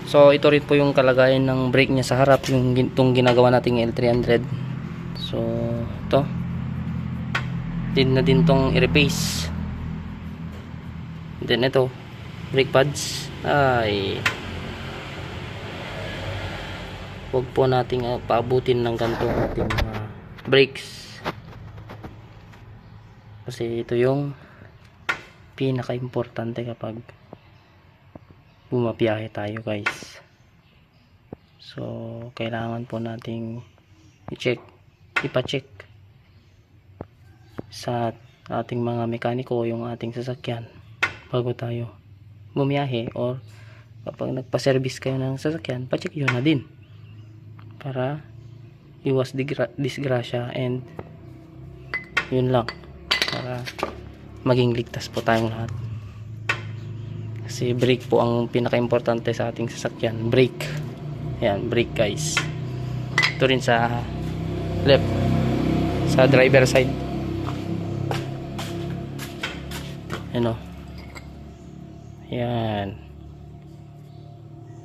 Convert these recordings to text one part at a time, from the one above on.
So ito rin po yung kalagayan ng brake niya sa harap, yung itong ginagawa nating L300. So ito din na din tong i-replace. Then ito brake pads ay huwag po nating paabutin ng ganito ating brakes, kasi ito yung pinaka importante kapag bumabiyahe tayo guys. So kailangan po nating ipa-check sa ating mga mekaniko yung ating sasakyan bago tayo bumiyahe, or kapag nagpa-service kayo ng sasakyan, pa-check yun na din para iwas disgrasya, and yun lang, para maging ligtas po tayong lahat. Kasi brake po ang pinaka-importante sa ating sasakyan. Brake. Ayan, brake guys. Ito rin sa left, sa driver side. Ano? Ayan.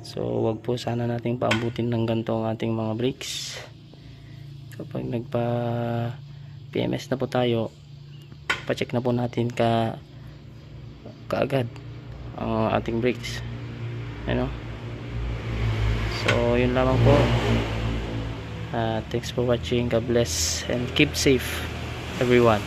So wag po sana nating paabutin ng ganito ang ating mga brakes. Kapag nagpa PMS na po tayo, pa-check na po natin kaagad ang ating brakes. Ano? So yun lamang po. Thanks for watching. God bless and keep safe everyone.